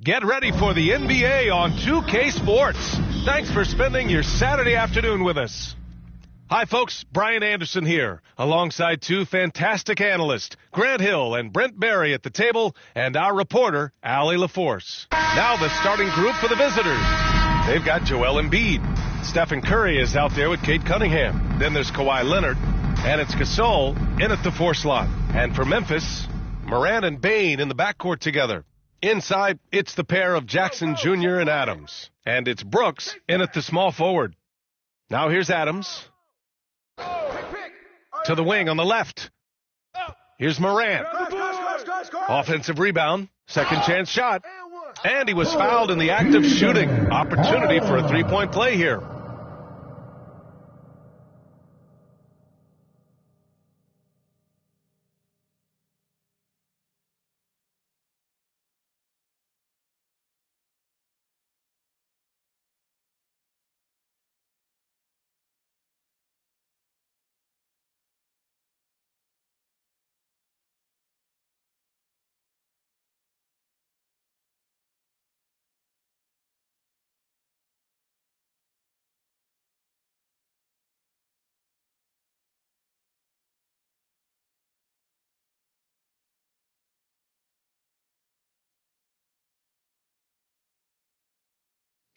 Get ready for the NBA on 2K Sports. Thanks for spending your Saturday afternoon with us. Hi, folks. Brian Anderson here, alongside two fantastic analysts, Grant Hill and Brent Barry at the table, and our reporter, Allie LaForce. Now the starting group for the visitors. They've got Joel Embiid. Stephen Curry is out there with Cade Cunningham. Then there's Kawhi Leonard. And it's Gasol in at the 4 slot. And for Memphis, Morant and Bane in the backcourt together. Inside, it's the pair of Jackson Jr. and Adams. And it's Brooks in at the small forward. Now here's Adams. To the wing on the left. Here's Morant. Offensive rebound. Second chance shot. And he was fouled in the act of shooting. Opportunity for a three-point play here.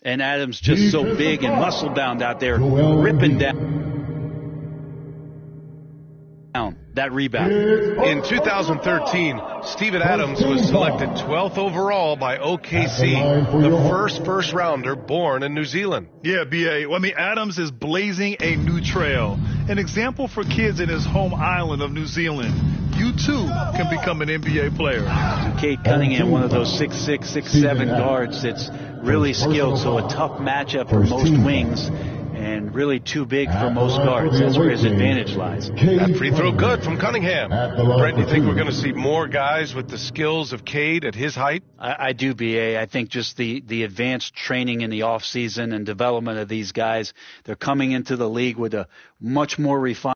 And Adams just so big and muscle-bound out there, ripping down that rebound. In 2013, Steven Adams was selected 12th overall by OKC, the first-rounder born in New Zealand. Yeah, B.A. Well, I mean, Adams is blazing a new trail, an example for kids in his home island of New Zealand. You, too, can become an NBA player. Cade Cunningham, one of those 6'6", 6'7" guards that's really skilled, so a tough matchup for most wings and really too big for most guards. That's where his advantage lies. That free throw good from Cunningham. Brent, you think we're going to see more guys with the skills of Cade at his height? I do, B.A. I think just the advanced training in the offseason and development of these guys, they're coming into the league with a much more refined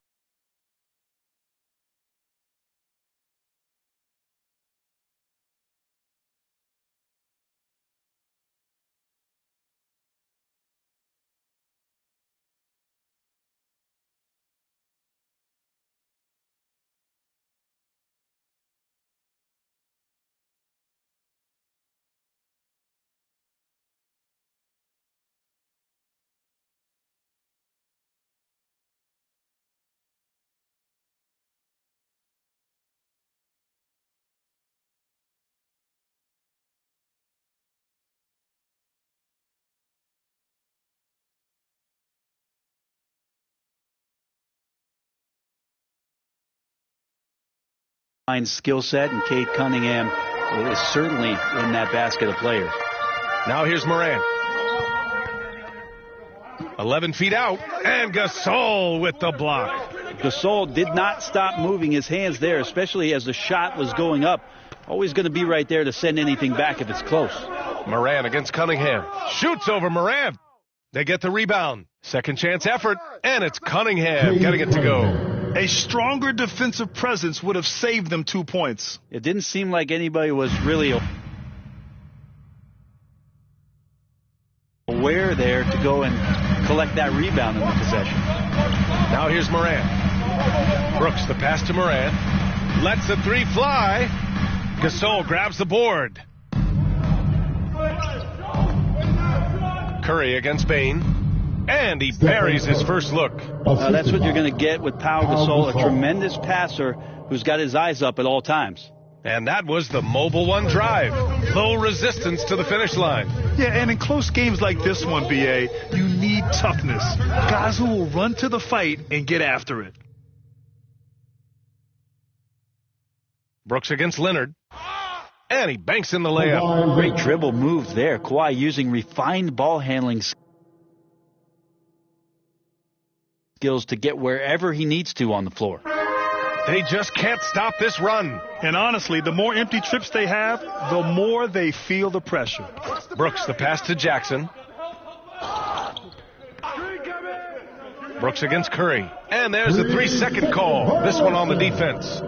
skill set, and Cade Cunningham is certainly in that basket of players. Now here's Morant. 11 feet out, and Gasol with the block. Gasol did not stop moving his hands there, especially as the shot was going up. Always going to be right there to send anything back if it's close. Morant against Cunningham. Shoots over Morant. They get the rebound. Second chance effort, and it's Cunningham getting it to go. A stronger defensive presence would have saved them 2 points. It didn't seem like anybody was really aware there to go and collect that rebound in the possession. Now here's Morant. Brooks, the pass to Morant. Lets the three fly. Gasol grabs the board. Curry against Bane. And he buries his first look. That's what you're going to get with Pau Gasol, a tremendous passer who's got his eyes up at all times. And that was the Mobile One drive. Low resistance to the finish line. Yeah, and in close games like this one, B.A., you need toughness. Guys who will run to the fight and get after it. Brooks against Leonard. And he banks in the layup. Great dribble move there. Kawhi using refined ball handling skills to get wherever he needs to on the floor. They just can't stop this run. And honestly, the more empty trips they have, the more they feel the pressure. Brooks, the pass to Jackson. Brooks against Curry. And there's a 3-second call. This one on the defense.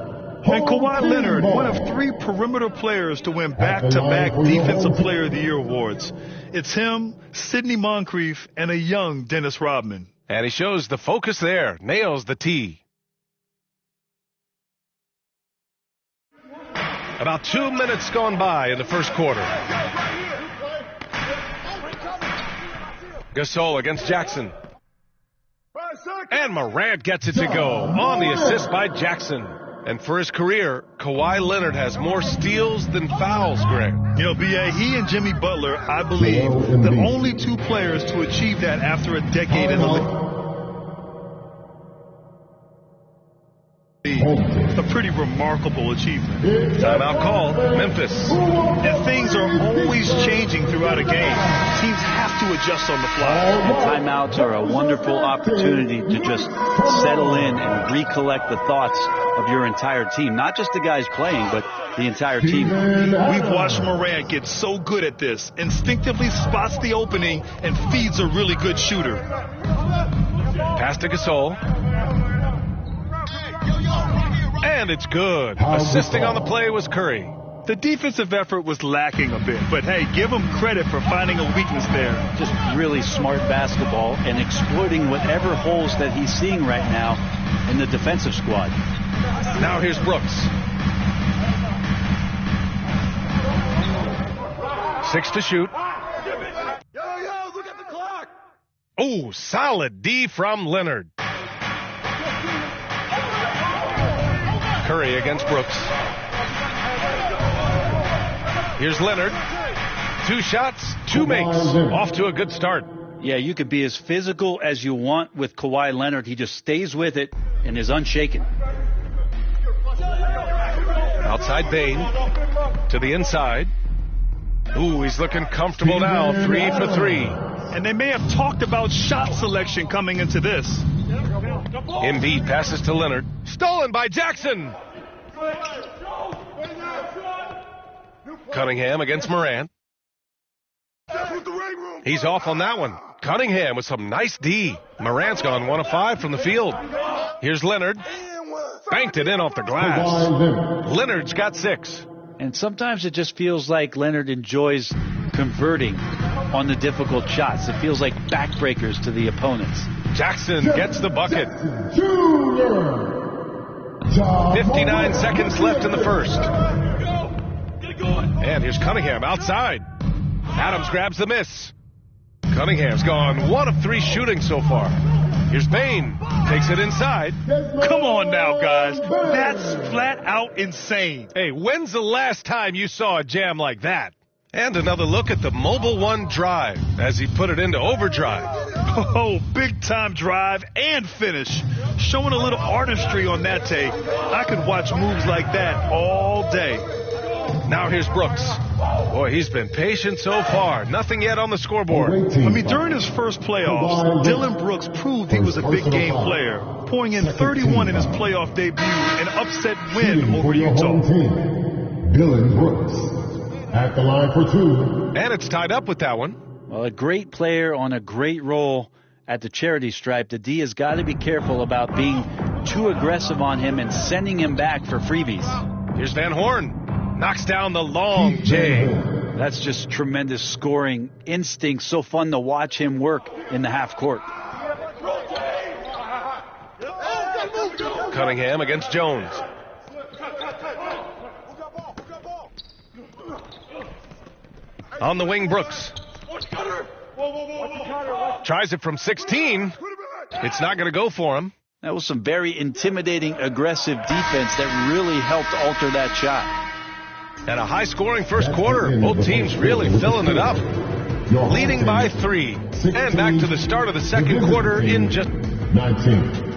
And Kawhi Leonard, one of 3 perimeter players to win back-to-back Defensive Player of the Year awards. It's him, Sidney Moncrief, and a young Dennis Rodman. And he shows the focus there, nails the tee. About 2 minutes gone by in the first quarter. Gasol against Jackson. And Morant gets it to go on the assist by Jackson. And for his career, Kawhi Leonard has more steals than fouls, Greg. You know, B.A., he and Jimmy Butler, I believe, the only 2 players to achieve that after a decade in the league. A pretty remarkable achievement. Timeout call, Memphis. And things are always changing throughout a game. Teams have to adjust on the fly. And timeouts are a wonderful opportunity to just settle in and recollect the thoughts of your entire team. Not just the guys playing, but the entire team. We've watched Morant get so good at this. Instinctively spots the opening and feeds a really good shooter. Pass to Gasol. And it's good. Assisting on the play was Curry. The defensive effort was lacking a bit, but hey, give him credit for finding a weakness there. Just really smart basketball and exploiting whatever holes that he's seeing right now in the defensive squad. Now here's Brooks. 6 to shoot. Look at the clock. Oh, solid D from Leonard. Curry against Brooks. Here's Leonard. 2 shots, 2 makes. Off to a good start. Yeah, you could be as physical as you want with Kawhi Leonard. He just stays with it and is unshaken. Outside Bane. To the inside. Ooh, he's looking comfortable now. 3 for 3. And they may have talked about shot selection coming into this. Embiid passes to Leonard. Stolen by Jackson. Cunningham against Morant. He's off on that one. Cunningham with some nice D. Morant's gone 1 of 5 from the field. Here's Leonard. Banked it in off the glass. Leonard's got 6. And sometimes it just feels like Leonard enjoys converting on the difficult shots. It feels like backbreakers to the opponents. Jackson gets the bucket. 59 seconds left in the first. And here's Cunningham outside. Adams grabs the miss. Cunningham's gone 1 of 3 shooting so far. Here's Bane. Takes it inside. Come on now, guys. That's flat out insane. Hey, when's the last time you saw a jam like that? And another look at the Mobile One drive as he put it into overdrive. Oh, big time drive and finish. Showing a little artistry on that tape. I could watch moves like that all day. Now here's Brooks. Boy, he's been patient so far. Nothing yet on the scoreboard. I mean, during his first playoffs, Dillon Brooks proved he was a big game player, pouring in 31 in his playoff debut, an upset win over Utah. Dillon Brooks at the line for 2. And it's tied up with that one. Well, a great player on a great role at the charity stripe. The D has got to be careful about being too aggressive on him and sending him back for freebies. Here's Van Horn. Knocks down the long J. That's just tremendous scoring instinct. So fun to watch him work in the half court. Cunningham against Jones. On the wing, Brooks. Tries it from 16. It's not going to go for him. That was some very intimidating, aggressive defense that really helped alter that shot. And a high-scoring first quarter. Both teams really filling it up. Leading by 3. And back to the start of the second quarter in just 19.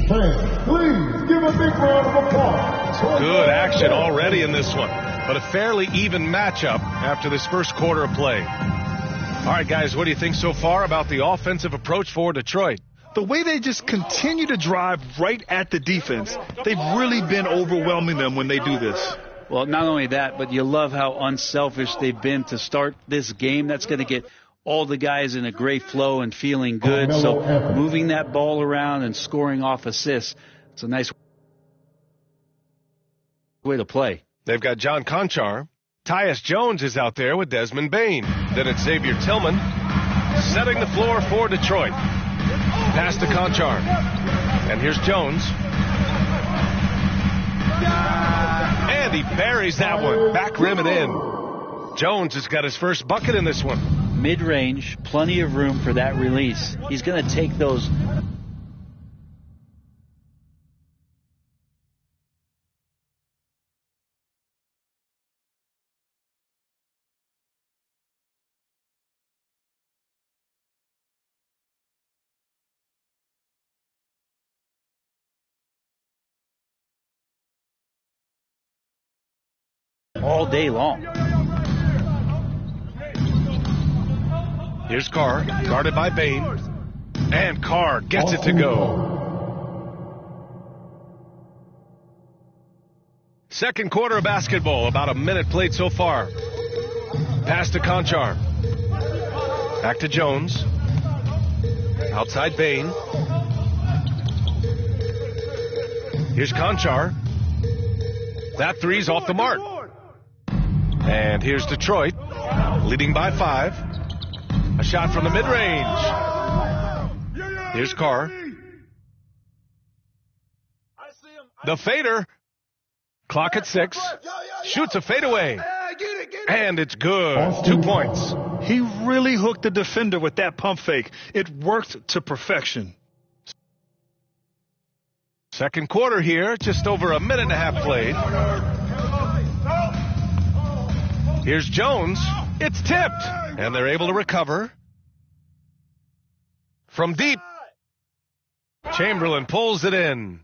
Fans, please give a big round of applause. Good action already in this one. But a fairly even matchup after this first quarter of play. All right, guys, what do you think so far about the offensive approach for Detroit? The way they just continue to drive right at the defense, they've really been overwhelming them when they do this. Well, not only that, but you love how unselfish they've been to start this game. That's going to get all the guys in a great flow and feeling good. So moving that ball around and scoring off assists, it's a nice Way to play. They've got John Conchar. Tyus Jones is out there with Desmond Bain. Then it's Xavier Tillman setting the floor for Detroit. Pass to Conchar. And here's Jones. And he buries that one. Back rim and in. Jones has got his first bucket in this one. Mid-range, plenty of room for that release. He's going to take those. All day long. Here's Carr, guarded by Bain. And Carr gets it to go. Second quarter of basketball, about a minute played so far. Pass to Conchar. Back to Jones. Outside Bain. Here's Conchar. That three's off the mark. And here's Detroit, leading by 5. A shot from the mid-range. Here's Carr. The fader. Clock at 6. Shoots a fadeaway. And it's good. 2 points. He really hooked the defender with that pump fake. It worked to perfection. Second quarter here, just over a minute and a half played. Here's Jones. It's tipped. And they're able to recover. From deep. Chamberlain pulls it in.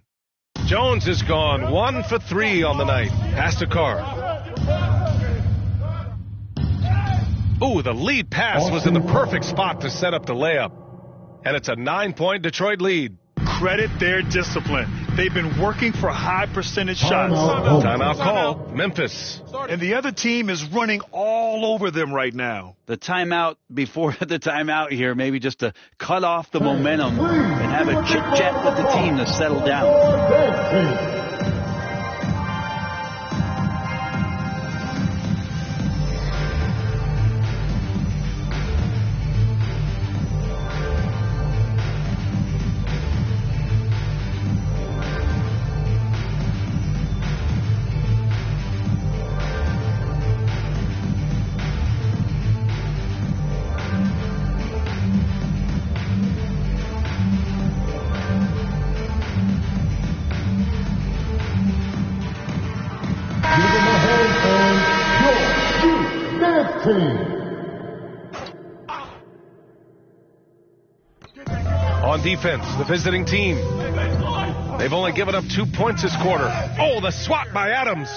Jones is gone 1 for 3 on the night. Pass to Carr. Ooh, the lead pass was in the perfect spot to set up the layup. And it's a 9-point Detroit lead. Credit their discipline. They've been working for high percentage shots. Timeout call. Memphis. And the other team is running all over them right now. The timeout before the timeout here, maybe just to cut off the momentum and have a chit-chat with the team to settle down. On defense, the visiting team. They've only given up 2 points this quarter. Oh, the swat by Adams.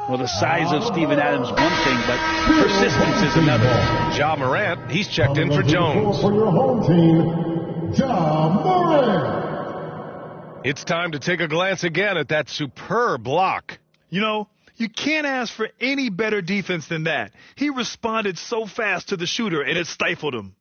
Well, the size of Steven Adams, one thing, but persistence is another. Ja Morant, he's checked in for Jones. For your home team, Ja Morant. It's time to take a glance again at that superb block. You know, you can't ask for any better defense than that. He responded so fast to the shooter, and it stifled him.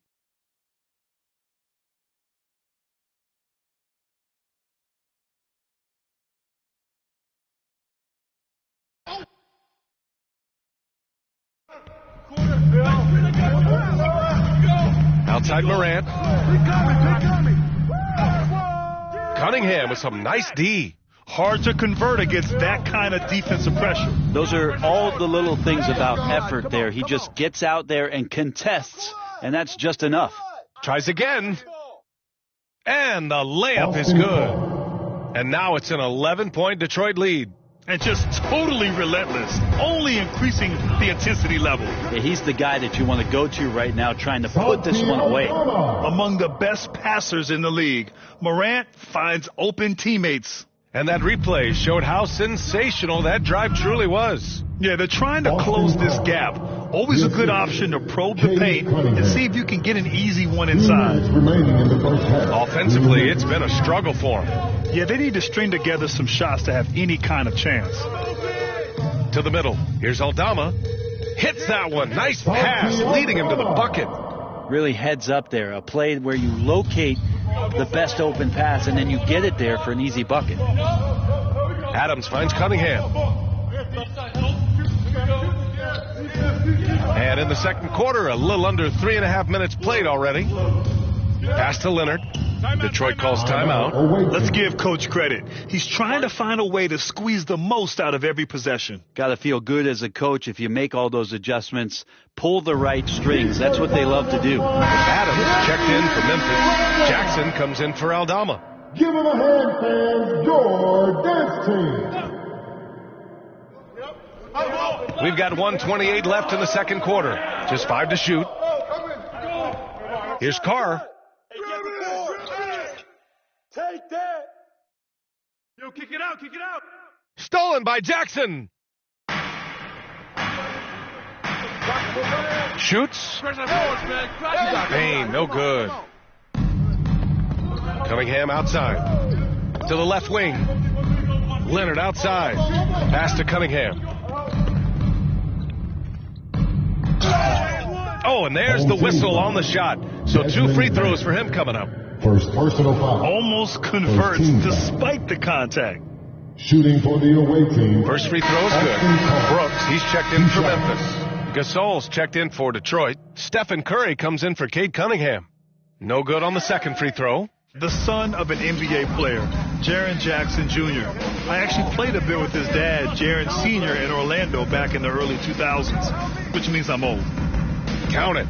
Outside Morant. Cunningham with some nice D. Hard to convert against that kind of defensive pressure. Those are all the little things about effort there. He just gets out there and contests, and that's just enough. Tries again. And the layup is good. And now it's an 11-point Detroit lead. And just totally relentless, only increasing the intensity level. Yeah, he's the guy that you want to go to right now trying to put this one away. Among the best passers in the league, Morant finds open teammates. And that replay showed how sensational that drive truly was. Yeah, they're trying to close this gap. Always a good option to probe the paint and see if you can get an easy one inside. Offensively, it's been a struggle for him. Yeah, they need to string together some shots to have any kind of chance. To the middle. Here's Aldama. Hits that one. Nice pass, leading him to the bucket. Really heads up there. A play where you locate the best open pass, and then you get it there for an easy bucket. Adams finds Cunningham. And in the second quarter, a little under 3.5 minutes played already. Pass to Leonard. Detroit calls timeout. Let's give Coach credit. He's trying to find a way to squeeze the most out of every possession. Got to feel good as a coach if you make all those adjustments, pull the right strings. That's what they love to do. Adams checked in for Memphis. Jackson comes in for Aldama. Give him a hand, fans. Your dance team. We've got 1:28 left in the second quarter. Just 5 to shoot. Here's Carr. Take that. Yo, kick it out, kick it out. Stolen by Jackson. Shoots. Bain, no good. Cunningham outside. To the left wing. Leonard outside. Pass to Cunningham. Oh, and there's the whistle on the shot. So 2 free throws for him coming up. First personal foul. Almost converts despite the contact. Shooting for the away team. First free throw is good. Brooks, he's checked in for Memphis. Gasol's checked in for Detroit. Stephen Curry comes in for Cade Cunningham. No good on the second free throw. The son of an NBA player, Jaren Jackson Jr. I actually played a bit with his dad, Jaren Sr. in Orlando back in the early 2000s, which means I'm old. Count it.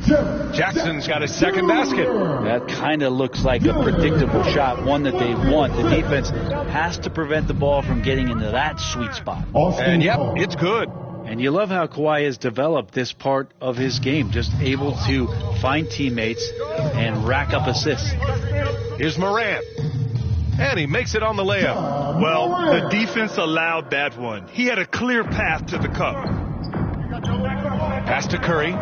Jackson's got his second basket. That kind of looks like a predictable shot, one that they want. The defense has to prevent the ball from getting into that sweet spot. And yep, it's good. And you love how Kawhi has developed this part of his game, just able to find teammates and rack up assists. Here's Morant. And he makes it on the layup. Well, the defense allowed that one. He had a clear path to the cup. Pass to Curry.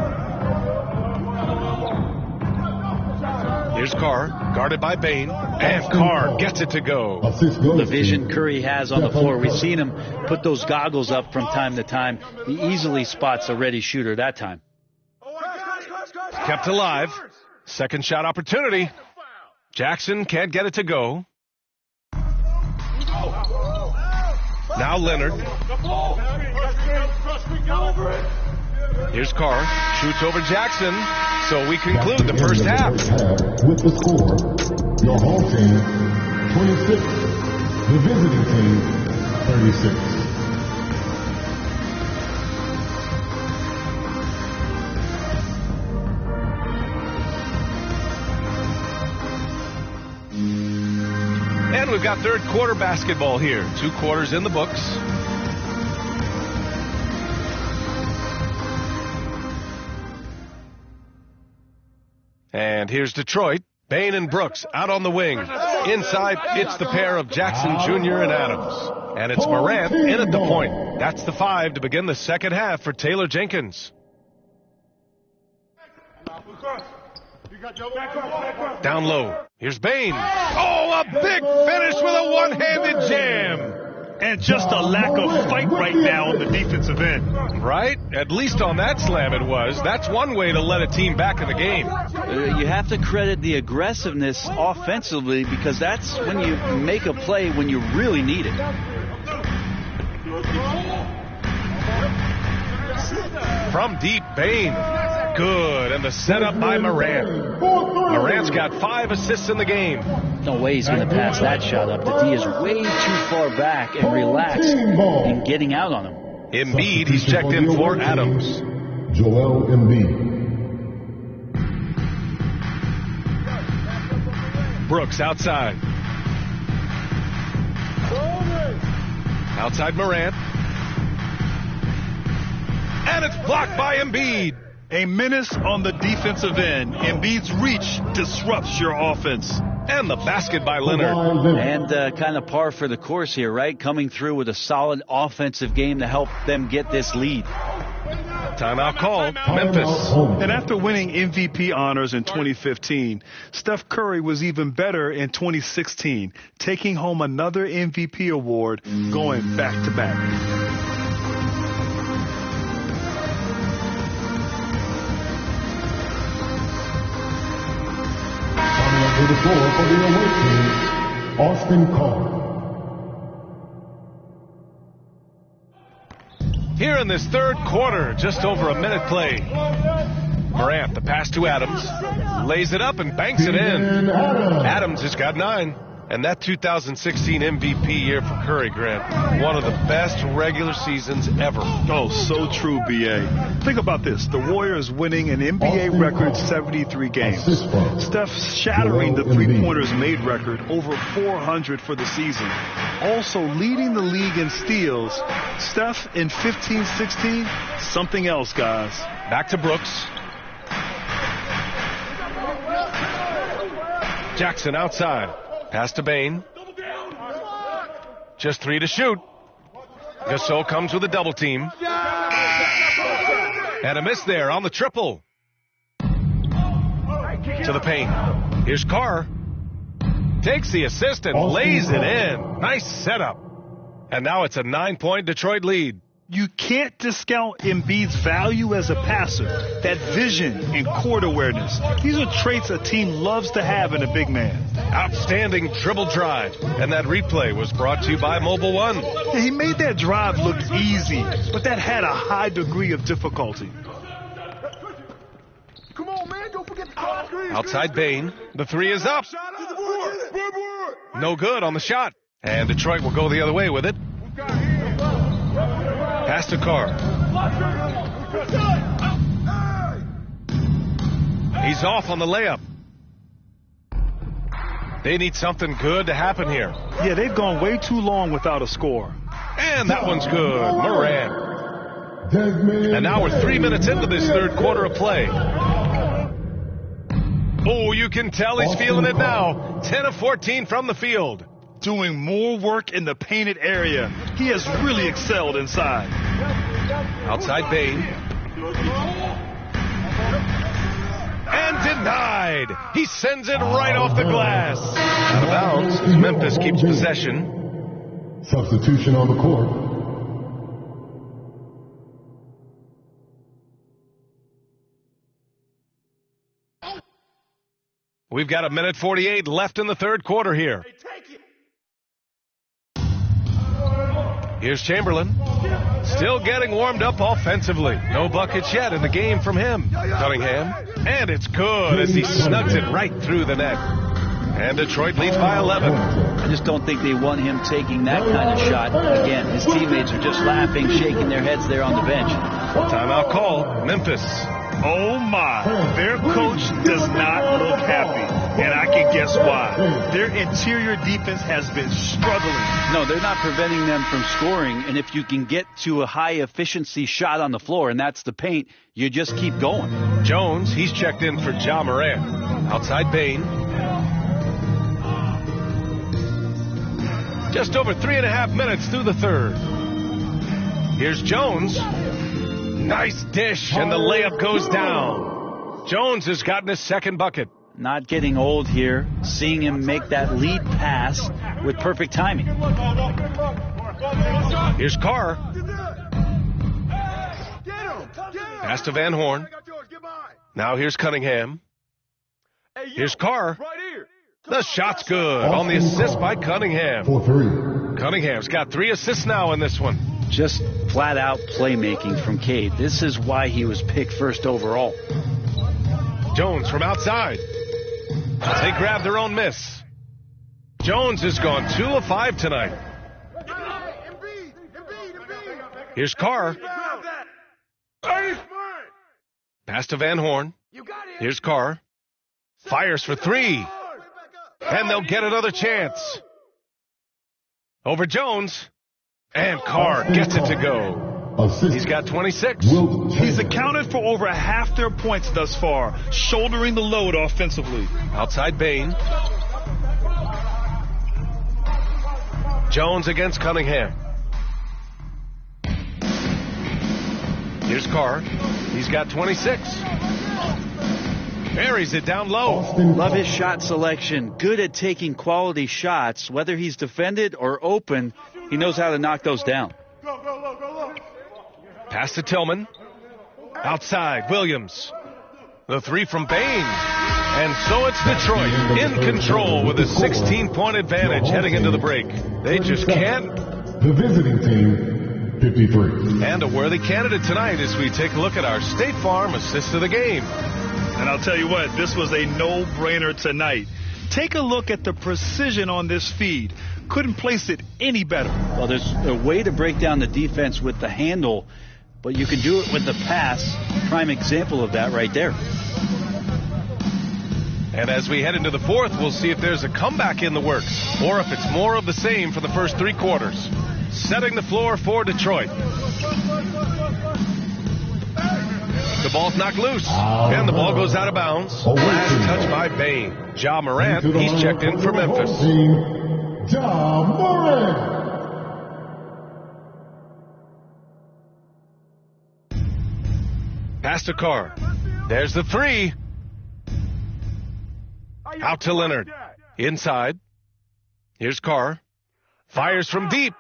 Here's Carr, guarded by Bain, and Carr gets it to go. The vision Curry has on the floor. We've seen him put those goggles up from time to time. He easily spots a ready shooter that time. Kept alive. Second shot opportunity. Jackson can't get it to go. Now Leonard. Here's Carr, shoots over Jackson. So we conclude the first half. With the score, your home team, 26. The visiting team, 36. And we've got third quarter basketball here. 2 quarters in the books. And here's Detroit. Bain and Brooks out on the wing. Inside, it's the pair of Jackson Jr. and Adams. And it's Morant in at the point. That's the 5 to begin the second half for Taylor Jenkins. Down low. Here's Bain. Oh, a big finish with a one-handed jam. And just a lack of fight right now on the defensive end. Right? At least on that slam it was. That's one way to let a team back in the game. You have to credit the aggressiveness offensively because that's when you make a play when you really need it. From deep, Bain. Good. And the setup by Morant. Morant's got 5 assists in the game. No way he's going to pass that shot up. The D is way too far back and relaxed in getting out on him. Embiid, he's checked in for Adams. Joel Embiid. Brooks outside. Outside Morant. And it's blocked by Embiid. A menace on the defensive end. Embiid's reach disrupts your offense. And the basket by Leonard. And kind of par for the course here, right? Coming through with a solid offensive game to help them get this lead. Timeout called. Memphis. And after winning MVP honors in 2015, Steph Curry was even better in 2016, taking home another MVP award, going back-to-back. To the floor for the away team, Austin Carr. Here in this third quarter, just over a minute played. Morant, the pass to Adams, lays it up and banks it in. Adams has got 9. And that 2016 MVP year for Curry, Grant, one of the best regular seasons ever. Oh, so true, B.A. Think about this. The Warriors winning an NBA record 73 games. Steph shattering the three-pointers made record, over 400 for the season. Also leading the league in steals. Steph in 15-16, something else, guys. Back to Brooks. Jackson outside. Pass to Bain. Just 3 to shoot. Gasol comes with a double team. And a miss there on the triple. To the paint. Here's Carr. Takes the assist and lays it in. Nice setup. And now it's a 9-point Detroit lead. You can't discount Embiid's value as a passer, that vision and court awareness. These are traits a team loves to have in a big man. Outstanding dribble drive. And that replay was brought to you by Mobile One. Yeah, he made that drive look easy, but that had a high degree of difficulty. Come on, man. Don't forget the screen. Outside Bain. The 3 is up. No good on the shot. And Detroit will go the other way with it. Pass to Carr. He's off on the layup. They need something good to happen here. Yeah, they've gone way too long without a score. And that one's good. Morant. And now we're 3 minutes into this third quarter of play. Oh, you can tell he's feeling it now. 10 of 14 from the field. Doing more work in the painted area. He has really excelled inside. Outside Bain. And denied. He sends it right off the glass. Out of bounds as Memphis keeps possession. Substitution on the court. We've got 1:48 left in the third quarter here. Here's Chamberlain. Still getting warmed up offensively. No buckets yet in the game from him. Cunningham. And it's good as he snugs it right through the net. And Detroit leads by 11. I just don't think they want him taking that kind of shot. Again, his teammates are just laughing, shaking their heads there on the bench. Timeout call. Memphis. Oh my, their coach does not look happy, and I can guess why. Their interior defense has been struggling. No, they're not preventing them from scoring, and if you can get to a high-efficiency shot on the floor, and that's the paint, you just keep going. Jones, he's checked in for Ja Morant. Outside Bain. Just over 3.5 minutes through the third. Here's Jones. Nice dish, and the layup goes down. Jones has gotten his second bucket. Not getting old here, seeing him make that lead pass with perfect timing. Here's Carr. Pass to Van Horn. Now here's Cunningham. Here's Carr. The shot's good on the assist by Cunningham. Cunningham's got 3 assists now in this one. Just flat-out playmaking from Cade. This is why he was picked first overall. Jones from outside. They grab their own miss. Jones has gone 2 of 5 tonight. Here's Carr. Pass to Van Horn. Here's Carr. Fires for 3. And they'll get another chance. Over Jones. And Carr gets it to go. He's got 26. He's accounted for over half their points thus far, shouldering the load offensively. Outside Bain. Jones against Cunningham. Here's Carr. He's got 26. Buries it down low. Love his shot selection. Good at taking quality shots. Whether he's defended or open, he knows how to knock those down. Pass to Tillman. Outside, Williams. The 3 from Bain. And so it's Detroit in control with a 16-point advantage heading into the break. They just can't. The visiting team 53. And a worthy candidate tonight as we take a look at our State Farm assist of the game. And I'll tell you what, this was a no-brainer tonight. Take a look at the precision on this feed. Couldn't place it any better. Well, there's a way to break down the defense with the handle, but you can do it with the pass. Prime example of that right there. And as we head into the fourth, we'll see if there's a comeback in the works or if it's more of the same for the first three quarters. Setting the floor for Detroit. The ball's knocked loose, and the ball goes out of bounds. Last touch by Bain. Ja Morant, he's checked in for Memphis. Ja Morant. Pass to Carr. There's the three. Out to Leonard. Inside. Here's Carr. Fires from deep.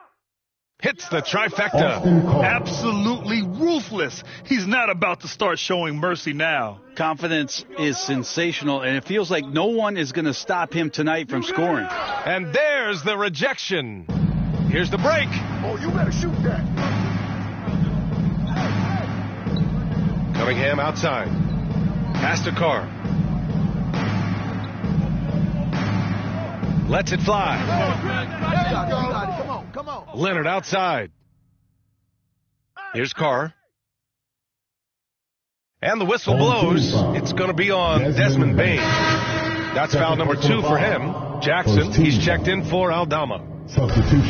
Hits the trifecta. Absolutely ruthless. He's not about to start showing mercy now. Confidence is sensational, and it feels like no one is going to stop him tonight from scoring. And there's the rejection. Here's the break. Oh, you better shoot that. Cunningham outside. Pass to Carr. Lets it fly. Come on. Leonard outside. Here's Carr. And the whistle blows. It's going to be on Desmond Bain. That's foul number 2 for him. Jackson, he's checked in for Aldama.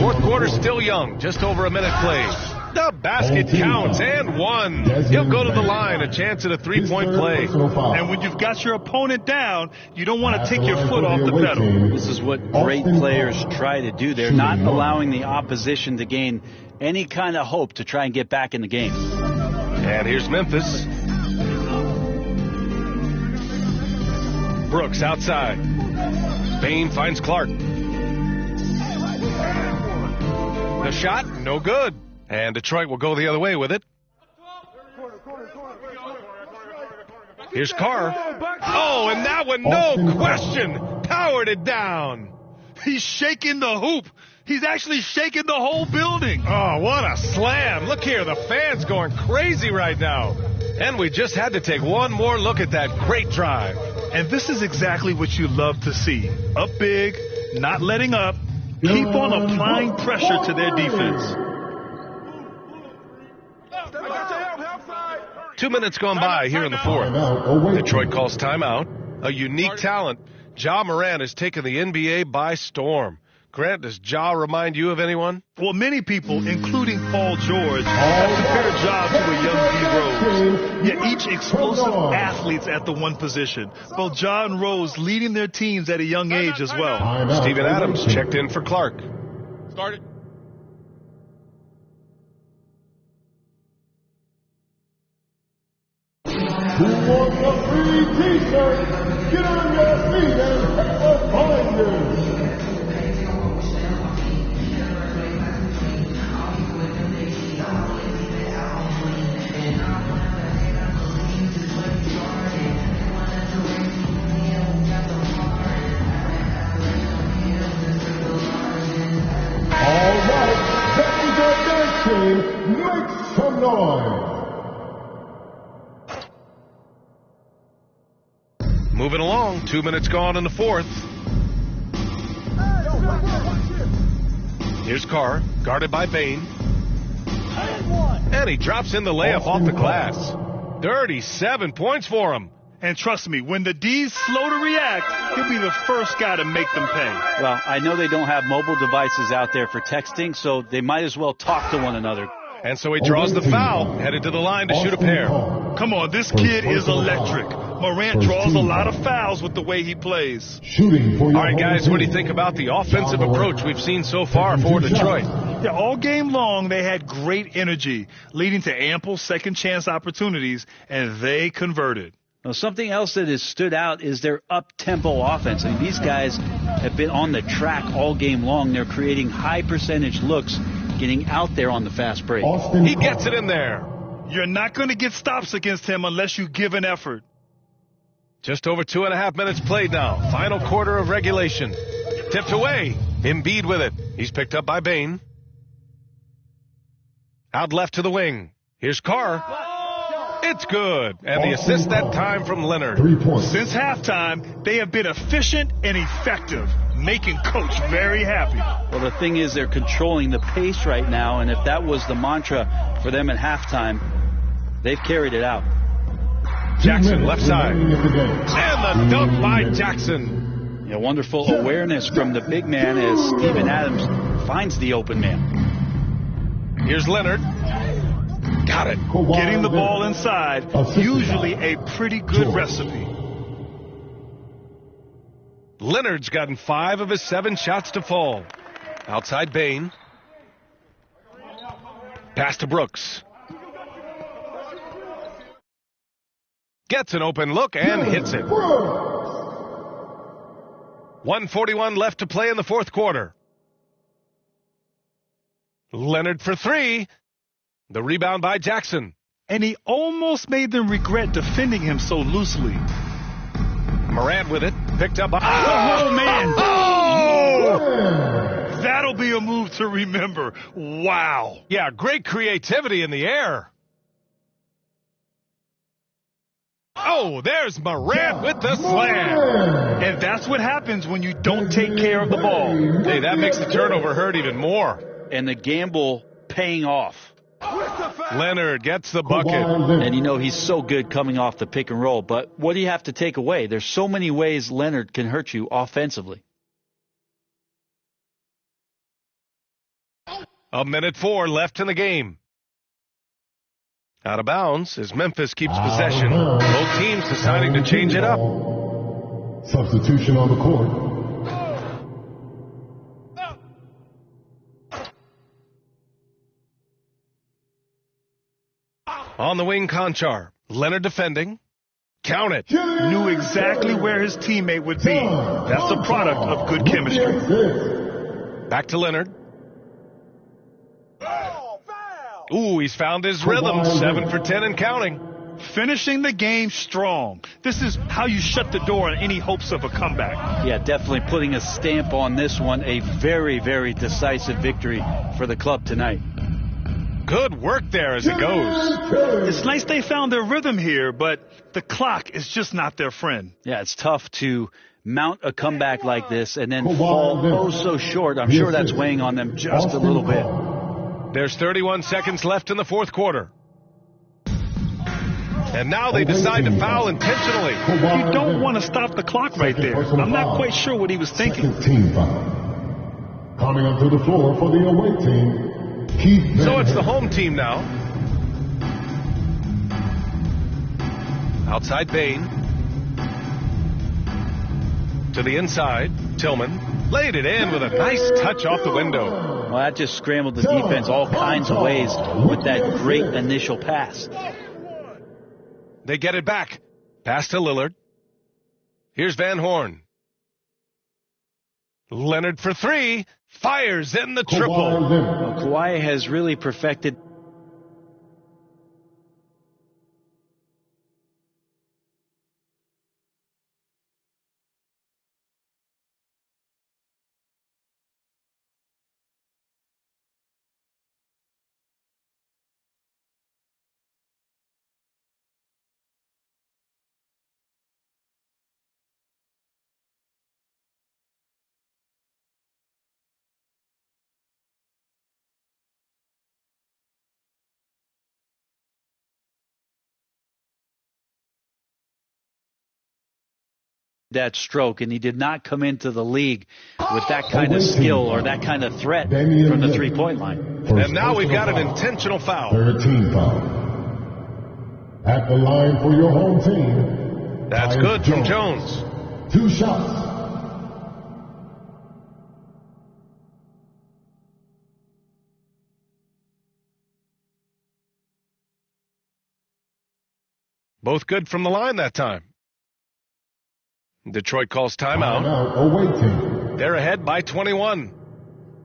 Fourth quarter still young. Just over a minute played. The basket counts and one. He'll go to the line, a chance at a three-point play. And when you've got your opponent down, you don't want to take your foot off the pedal. This is what great players try to do. They're not allowing the opposition to gain any kind of hope to try and get back in the game. And here's Memphis. Brooks outside. Bain finds Clark. The shot, no good. And Detroit will go the other way with it. Here's Carr. Oh, and that one, no question, powered it down. He's shaking the hoop. He's actually shaking the whole building. Oh, what a slam. Look here, the fans going crazy right now. And we just had to take one more look at that great drive. And this is exactly what you love to see. Up big, not letting up. Keep on applying pressure to their defense. 2 minutes gone by here in the fourth. Detroit calls timeout. A unique talent. Ja Morant has taken the NBA by storm. Grant, does Ja remind you of anyone? Well, many people, including Paul George, have compared Ja to a young D. Rose. Yet each explosive athletes at the one position. Both Ja and Rose leading their teams at a young age as well. Steven Adams checked in for Clark. Started. Who wants a free t-shirt? Get on your feet and help us find you. All right, that is our dance team. Make some noise. Moving along, 2 minutes gone in the fourth. Here's Carr, guarded by Bain. And he drops in the layup off the glass. 37 points for him. And trust me, when the D's slow to react, he'll be the first guy to make them pay. Well, I know they don't have mobile devices out there for texting, so they might as well talk to one another. And so he draws the foul, headed to the line to shoot a pair. Come on, this kid is electric. Morant draws a lot of fouls with the way he plays. All right, guys, what do you think about the offensive approach we've seen so far for Detroit? Yeah, all game long, they had great energy, leading to ample second chance opportunities, and they converted. Now, something else that has stood out is their up-tempo offense. I mean, these guys have been on the track all game long. They're creating high percentage looks, getting out there on the fast break. He gets it in there. You're not going to get stops against him unless you give an effort. Just over 2.5 minutes played now. Final quarter of regulation. Tipped away. Embiid with it. He's picked up by Bain. Out left to the wing. Here's Carr. It's good. And the assist that time from Leonard. 3 points. Since halftime, they have been efficient and effective, making Coach very happy. Well, the thing is they're controlling the pace right now, and if that was the mantra for them at halftime, they've carried it out. Jackson, left side. And the dunk by Jackson. Yeah, wonderful awareness from the big man as Steven Adams finds the open man. Here's Leonard. Got it. Getting the ball inside, usually a pretty good recipe. Leonard's gotten 5 of his 7 shots to fall. Outside Bain. Pass to Brooks. Gets an open look and hits it. 1:41 left to play in the fourth quarter. Leonard for 3. The rebound by Jackson. And he almost made them regret defending him so loosely. Morant with it. Picked up. Oh, man. Oh! That'll be a move to remember. Wow. Yeah, great creativity in the air. Oh, there's Morant with the slam. And that's what happens when you don't take care of the ball. Hey, that makes the turnover hurt even more. And the gamble paying off. Leonard gets the bucket. And you know he's so good coming off the pick and roll. But what do you have to take away? There's so many ways Leonard can hurt you offensively. 1:04 left in the game. Out of bounds as Memphis keeps possession. Both teams deciding to change it up. Substitution on the court. On the wing, Conchar. Leonard defending. Count it. Knew exactly where his teammate would be. That's a product of good chemistry. Back to Leonard. Ooh, he's found his rhythm. 7 for 10 and counting. Finishing the game strong. This is how you shut the door on any hopes of a comeback. Yeah, definitely putting a stamp on this one. A very, very decisive victory for the club tonight. Good work there as it goes. It's nice they found their rhythm here, but the clock is just not their friend. Yeah, it's tough to mount a comeback like this and then fall oh so short. I'm sure that's weighing on them just a little bit. There's 31 seconds left in the fourth quarter. And now they decide to foul intentionally. You don't want to stop the clock right there. I'm not quite sure what he was thinking. Team foul. Coming onto the floor for the away team. So it's the home team now. Outside Bain. To the inside. Tillman laid it in with a nice touch off the window. Well, that just scrambled the defense all kinds of ways with that great initial pass. They get it back. Pass to Lillard. Here's Van Horn. Leonard for 3. Fires in the triple. Well, Kawhi has really perfected. That stroke, and he did not come into the league with that kind of skill or that kind of threat from the three-point line. And now we've got an intentional foul. 13 foul. At the line for your home team. That's good from Jones. 2 shots. Both good from the line that time. Detroit calls timeout. Away team. They're ahead by 21.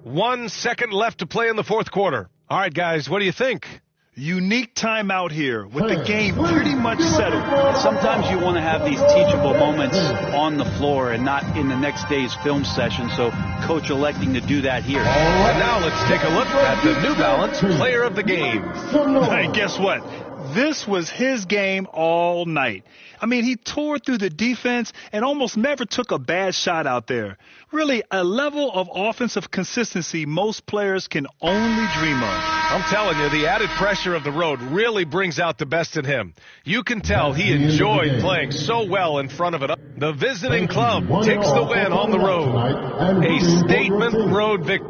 1 second left to play in the fourth quarter. All right, guys, what do you think? Unique timeout here with the game pretty much settled. Sometimes you want to have these teachable moments on the floor and not in the next day's film session, so coach electing to do that here. And now let's take a look at the New Balance Player of the Game. Hey, guess what? This was his game all night. I mean, he tore through the defense and almost never took a bad shot out there. Really, a level of offensive consistency most players can only dream of. I'm telling you, the added pressure of the road really brings out the best in him. You can tell he enjoyed playing so well in front of it. The visiting club takes the win on the road. A statement road victory.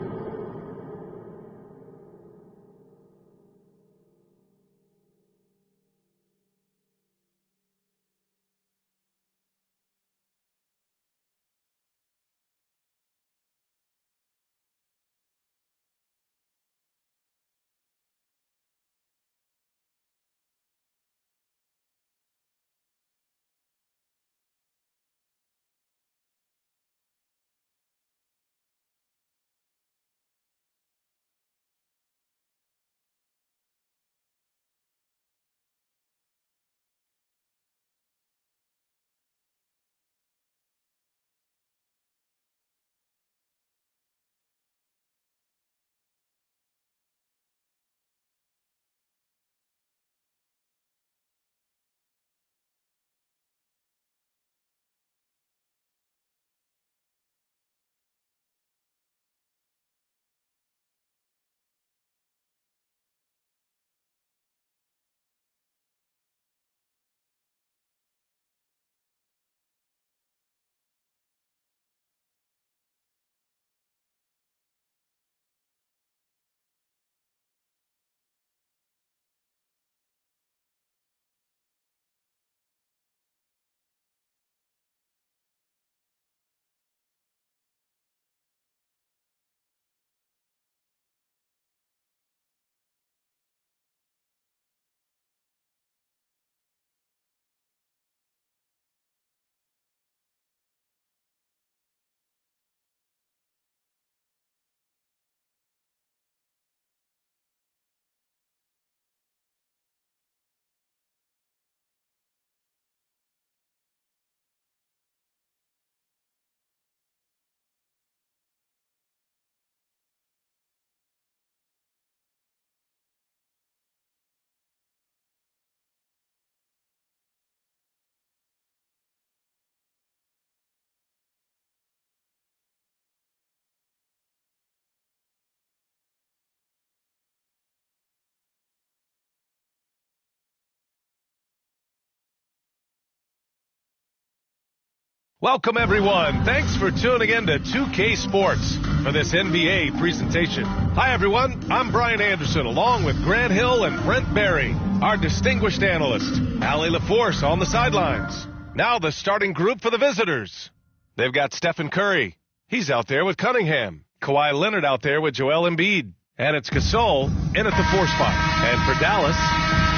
Welcome, everyone. Thanks for tuning in to 2K Sports for this NBA presentation. Hi, everyone. I'm Brian Anderson, along with Grant Hill and Brent Barry, our distinguished analyst. Allie LaForce on the sidelines. Now the starting group for the visitors. They've got Stephen Curry. He's out there with Cunningham. Kawhi Leonard out there with Joel Embiid. And it's Gasol in at the 4 spot. And for Dallas,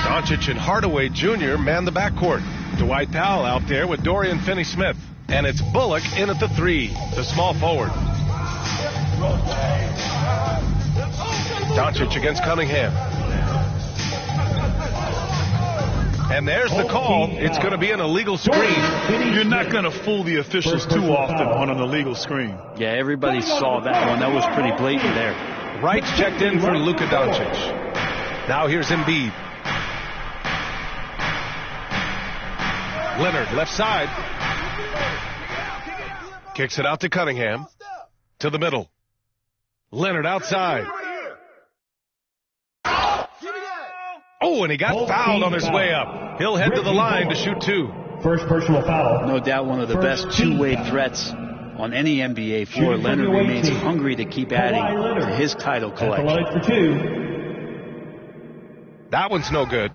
Doncic and Hardaway Jr. man the backcourt. Dwight Powell out there with Dorian Finney-Smith. And it's Bullock in at the 3, the small forward. Doncic against Cunningham. And there's the call. It's going to be an illegal screen. You're not going to fool the officials too often on an illegal screen. Yeah, everybody saw that one. That was pretty blatant there. Wright's checked in for Luka Doncic. Now here's Embiid. Leonard, left side. Kicks it out to Cunningham. To the middle. Leonard outside. Oh, and he got fouled on his way up. He'll head to the line to shoot 2. First personal foul. No doubt one of the best two-way threats on any NBA floor. Leonard remains hungry to keep adding to his title collection. For 2. That one's no good.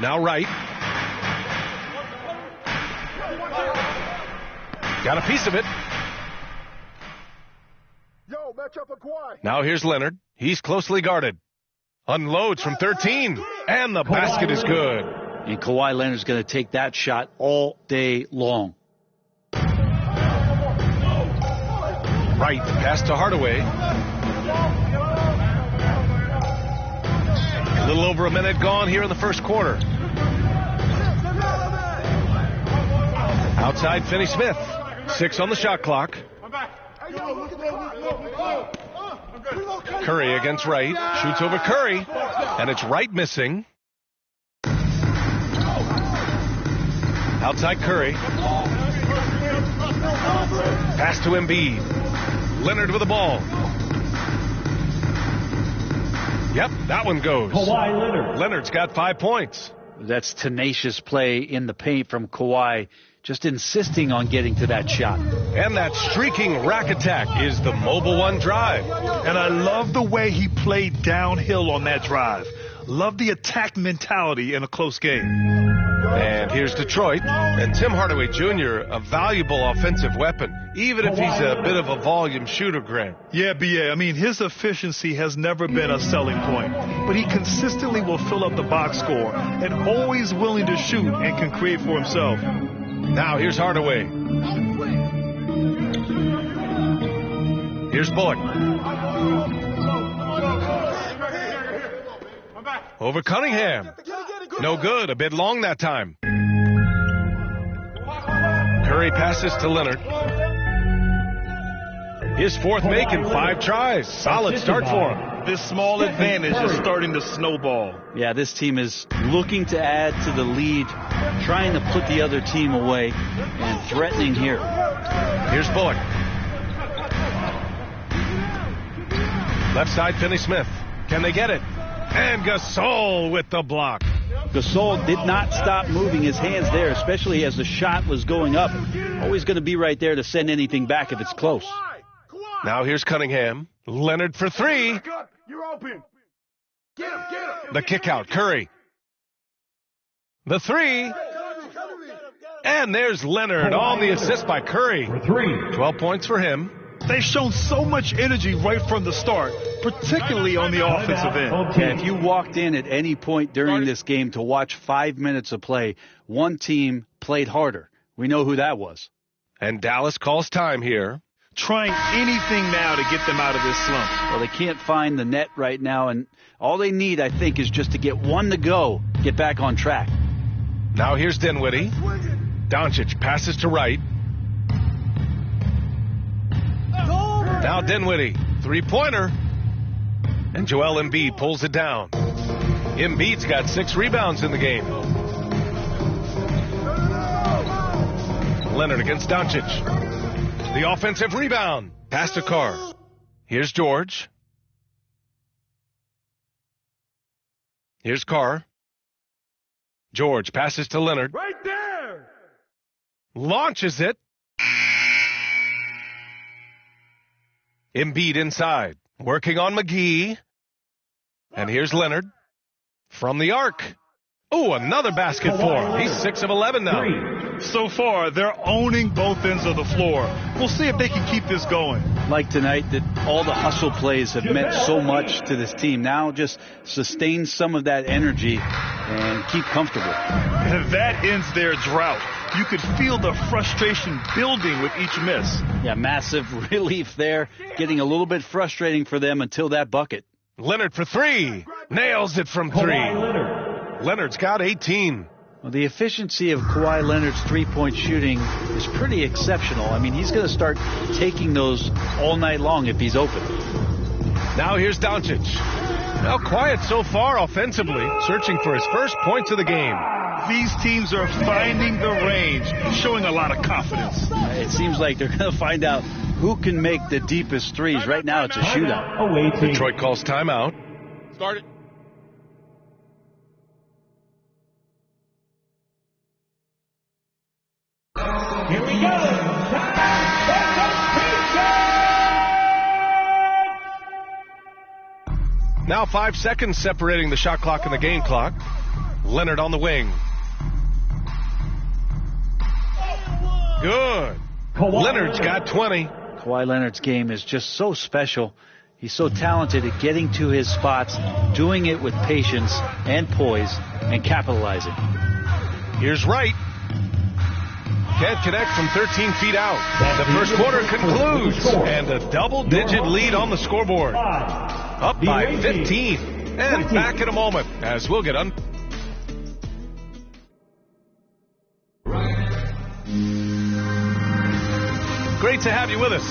Now Wright. Got a piece of it. Yo, match up a Kawhi. Now here's Leonard. He's closely guarded. Unloads from 13. And the basket is good. And Kawhi Leonard's going to take that shot all day long. Wright, pass to Hardaway. A little over a minute gone here in the first quarter. Outside Finney-Smith. 6 on the shot clock. Curry against Wright. Shoots over Curry. And it's Wright missing. Outside Curry. Pass to Embiid. Leonard with the ball. Yep, that one goes. Kawhi Leonard. Leonard's got 5 points. That's tenacious play in the paint from Kawhi, just insisting on getting to that shot. And that streaking rack attack is the Mobile One drive. And I love the way he played downhill on that drive. Love the attack mentality in a close game. And here's Detroit. And Tim Hardaway Jr., a valuable offensive weapon, even if he's a bit of a volume shooter, Grant. Yeah, BA. I mean, his efficiency has never been a selling point. But he consistently will fill up the box score and always willing to shoot and can create for himself. Now here's Hardaway. Here's Bullock. Over Cunningham. No good. A bit long that time. Curry passes to Leonard. His fourth make in 5 tries. Solid start for him. This small advantage is starting to snowball. Yeah, this team is looking to add to the lead, trying to put the other team away, and threatening here. Here's Bullock. Left side, Finney-Smith. Can they get it? And Gasol with the block. Gasol did not stop moving his hands there, especially as the shot was going up. Always going to be right there to send anything back if it's close. Now here's Cunningham. Leonard for 3. You're open. Get him, get him. The kick out, Curry. The 3. And there's Leonard on the assist by Curry. 12 points for him. They've shown so much energy right from the start, particularly on the offensive end. Yeah, if you walked in at any point during this game to watch 5 minutes of play, one team played harder. We know who that was. And Dallas calls time here. Trying anything now to get them out of this slump. Well, they can't find the net right now, and all they need, I think, is just to get one to go, get back on track. Now here's Dinwiddie. Doncic passes to Wright. Now Dinwiddie, 3-pointer. And Joel Embiid pulls it down. Embiid's got 6 rebounds in the game. Leonard against Doncic. The offensive rebound. Pass to Carr. Here's George. Here's Carr. George passes to Leonard. Right there. Launches it. Embiid inside. Working on McGee. And here's Leonard. From the arc. Oh, another basket for him. He's 6 of 11 now. So far, they're owning both ends of the floor. We'll see if they can keep this going. Like tonight, that all the hustle plays have meant so much to this team. Now just sustain some of that energy and keep comfortable. And that ends their drought. You could feel the frustration building with each miss. Yeah, massive relief there. Getting a little bit frustrating for them until that bucket. Leonard for 3. Nails it from 3. Leonard's got 18. Well, the efficiency of Kawhi Leonard's three-point shooting is pretty exceptional. I mean, he's going to start taking those all night long if he's open. Now here's Doncic. Now quiet so far offensively, searching for his first points of the game. These teams are finding the range, showing a lot of confidence. It seems like they're going to find out who can make the deepest threes. Right now, it's a shootout. Detroit calls timeout. Start it. Here we go. Now 5 seconds separating the shot clock and the game clock. Leonard on the wing. Good. Leonard's got 20. Kawhi Leonard's game is just so special. He's so talented at getting to his spots, doing it with patience and poise, and capitalizing. Here's Wright. Can't connect from 13 feet out. The first quarter concludes, and a double-digit lead on the scoreboard. Up by 15. And back in a moment as we'll get on. Great to have you with us.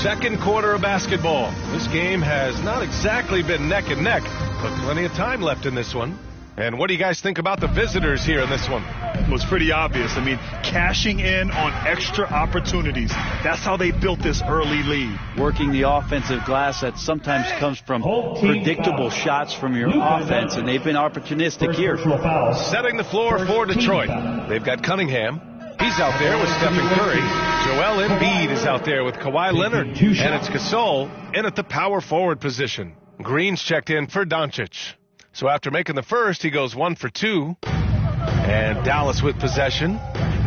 Second quarter of basketball. This game has not exactly been neck and neck, but plenty of time left in this one. And what do you guys think about the visitors here in this one? It was pretty obvious. I mean, cashing in on extra opportunities. That's how they built this early lead. Working the offensive glass that sometimes comes from predictable shots from your offense, and they've been opportunistic here. Setting the floor for Detroit. They've got Cunningham. He's out there with Stephen Curry. Joel Embiid is out there with Kawhi Leonard. And it's Gasol in at the power forward position. Green's checked in for Doncic. So after making the first, he goes 1 for 2. And Dallas with possession.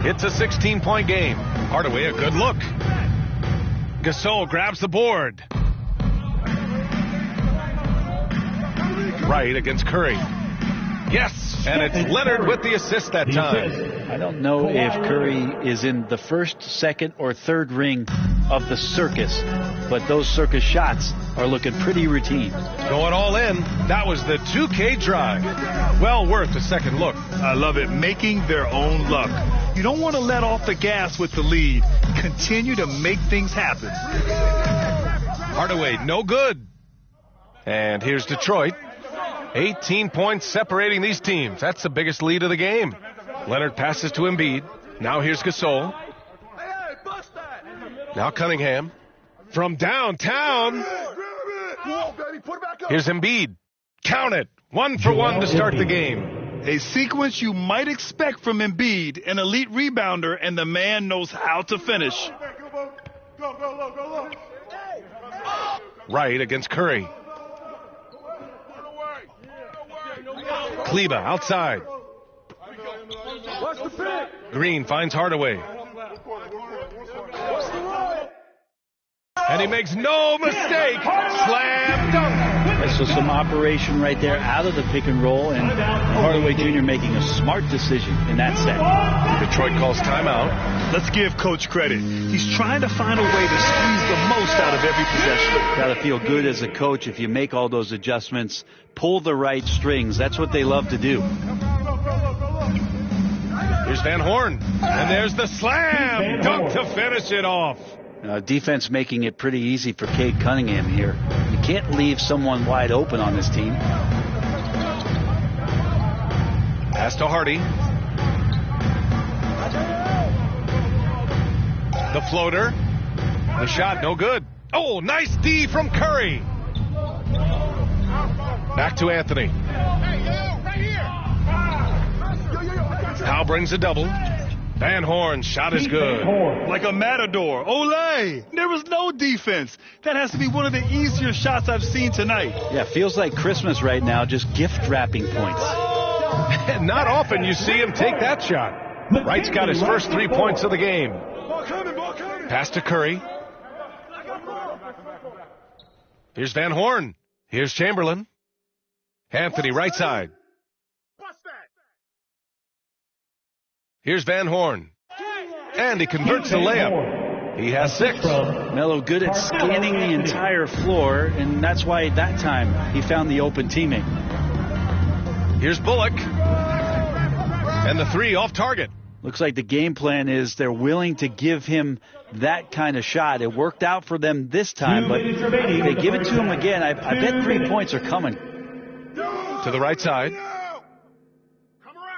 It's a 16-point game. Hardaway a good look. Gasol grabs the board. Right against Curry. Yes, and it's Leonard with the assist that time. I don't know if Curry is in the first, second, or third ring of the circus, but those circus shots are looking pretty routine. Going all in. That was the 2K drive. Well worth a second look. I love it. Making their own luck. You don't want to let off the gas with the lead. Continue to make things happen. Hardaway, no good. And here's Detroit. 18 points separating these teams. That's the biggest lead of the game. Leonard passes to Embiid. Now here's Gasol. Now Cunningham. From downtown. Here's Embiid. Count it. 1 for 1 to start the game. A sequence you might expect from Embiid, an elite rebounder, and the man knows how to finish. Right against Curry. Kleba outside. Green finds Hardaway. And he makes no mistake. Slam dunk. So some operation right there out of the pick and roll, and Hardaway Jr. making a smart decision in that set. Detroit calls timeout. Let's give Coach credit. He's trying to find a way to squeeze the most out of every possession. Got to feel good as a coach if you make all those adjustments, pull the right strings. That's what they love to do. Here's Van Horn. And there's the slam dunk to finish it off. Defense making it pretty easy for Cade Cunningham here. You can't leave someone wide open on this team. Pass to Hardy. The floater. The shot, no good. Oh, nice D from Curry. Back to Anthony. Powell brings a double. Van Horn's shot is good. Like a matador. Ole! There was no defense. That has to be one of the easier shots I've seen tonight. Yeah, feels like Christmas right now, just gift wrapping points. Not often you see him take that shot. Wright's got his first 3 points of the game. Pass to Curry. Here's Van Horn. Here's Chamberlain. Anthony right side. Here's Van Horn. And he converts the layup. He has 6. Melo good at scanning the entire floor, and that's why that time he found the open teammate. Here's Bullock. And the 3 off target. Looks like the game plan is they're willing to give him that kind of shot. It worked out for them this time, but if they give it to him again, I bet 3 points are coming. To the right side.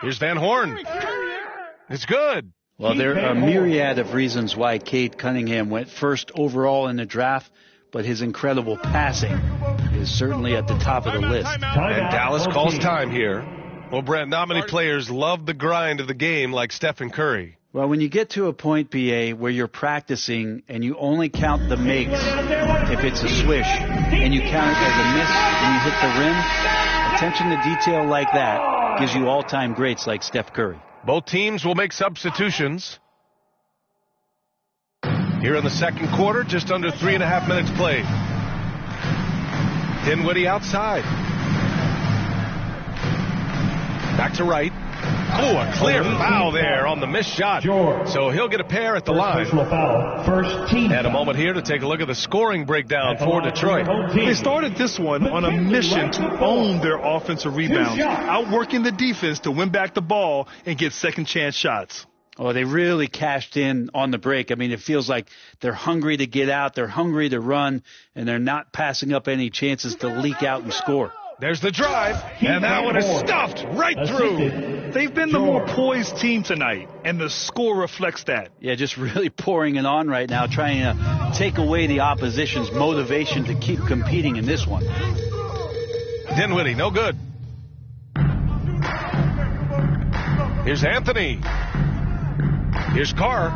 Here's Van Horn. It's good. Well, there are a myriad of reasons why Cade Cunningham went first overall in the draft, but his incredible passing is certainly at the top of the list. And Dallas calls time here. Well, Brent, not many players love the grind of the game like Stephen Curry. Well, when you get to a point, BA, where you're practicing and you only count the makes if it's a swish, and you count it as a miss when you hit the rim, attention to detail like that gives you all-time greats like Steph Curry. Both teams will make substitutions. Here in the second quarter, just under 3.5 minutes played. Dinwiddie outside. Back to Wright. Oh, a clear foul there on the missed shot. So he'll get a pair at the line. Foul. First team. And a moment here to take a look at the scoring breakdown for Detroit. They started this one on a mission to own their offensive rebounds, outworking the defense to win back the ball and get second chance shots. Oh, they really cashed in on the break. I mean, it feels like they're hungry to get out, they're hungry to run, and they're not passing up any chances to leak out and score. There's the drive, and that one is stuffed right through. They've been the more poised team tonight, and the score reflects that. Yeah, just really pouring it on right now, trying to take away the opposition's motivation to keep competing in this one. Dinwiddie, no good. Here's Anthony. Here's Carr.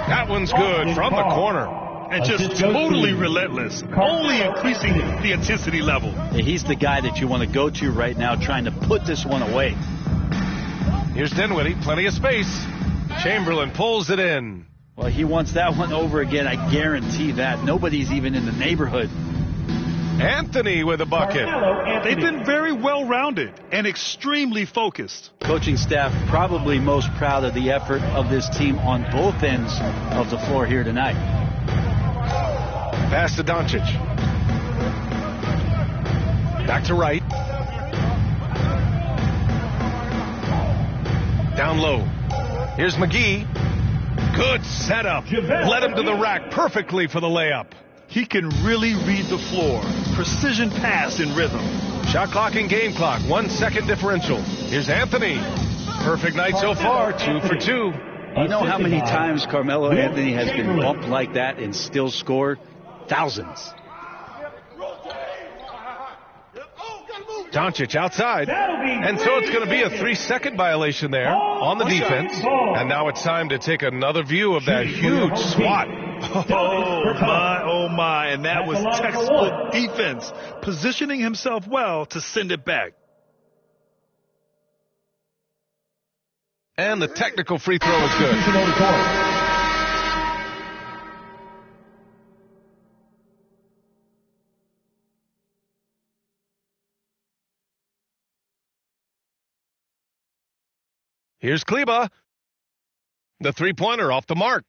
That one's good from the corner. And just totally relentless, only increasing the intensity level. Yeah, he's the guy that you want to go to right now, trying to put this one away. Here's Dinwiddie, plenty of space. Chamberlain pulls it in. Well, he wants that one over again, I guarantee that. Nobody's even in the neighborhood. Anthony with a bucket. They've been very well-rounded and extremely focused. Coaching staff probably most proud of the effort of this team on both ends of the floor here tonight. Pass to Doncic. Back to Wright. Down low. Here's McGee. Good setup. Led him to the rack perfectly for the layup. He can really read the floor. Precision pass in rhythm. Shot clock and game clock. 1 second differential. Here's Anthony. Perfect night so far. 2 for 2. You know how many times Carmelo Anthony has been bumped like that and still scored? Thousands. Doncic outside. And so it's going to be a 3-second violation there on the defense. And now it's time to take another view of that huge swat. Oh my. And that was textbook defense, positioning himself well to send it back. And the technical free throw is good. Here's Kleba. The three-pointer off the mark.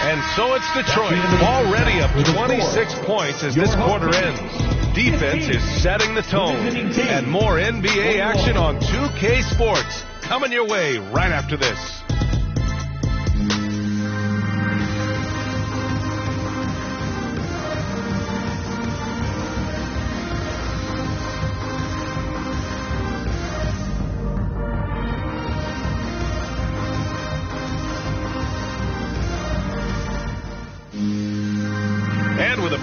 And so it's Detroit, already up 26 points as this quarter ends. Defense is setting the tone. And more NBA action on 2K Sports coming your way right after this.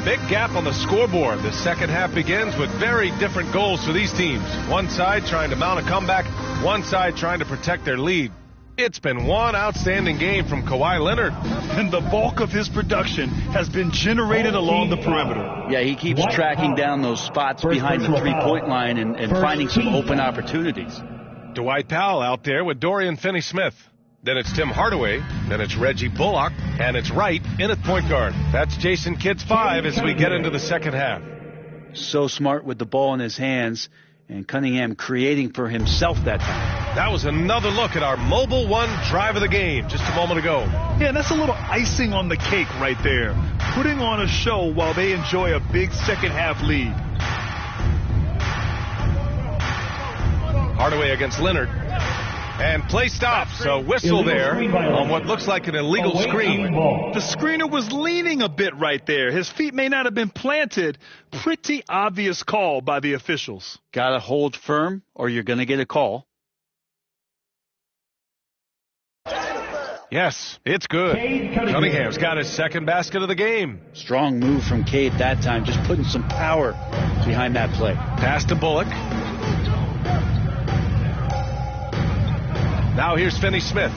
Big gap on the scoreboard. The second half begins with very different goals for these teams. One side trying to mount a comeback, one side trying to protect their lead. It's been one outstanding game from Kawhi Leonard. And the bulk of his production has been generated along the perimeter. Yeah, he keeps tracking down those spots behind the three-point line and finding some open opportunities. Dwight Powell out there with Dorian Finney-Smith. Then it's Tim Hardaway. Then it's Reggie Bullock. And it's Wright in at point guard. That's Jason Kidd's 5 as we get into the second half. So smart with the ball in his hands. And Cunningham creating for himself that time. That was another look at our Mobile One drive of the game just a moment ago. Yeah, that's a little icing on the cake right there. Putting on a show while they enjoy a big second half lead. Hardaway against Leonard. And play stops. A whistle there on what looks like an illegal screen. The screener was leaning a bit right there. His feet may not have been planted. Pretty obvious call by the officials. Got to hold firm or you're going to get a call. Yes, it's good. Cunningham's got his second basket of the game. Strong move from Cade that time, just putting some power behind that play. Pass to Bullock. Now here's Finney-Smith.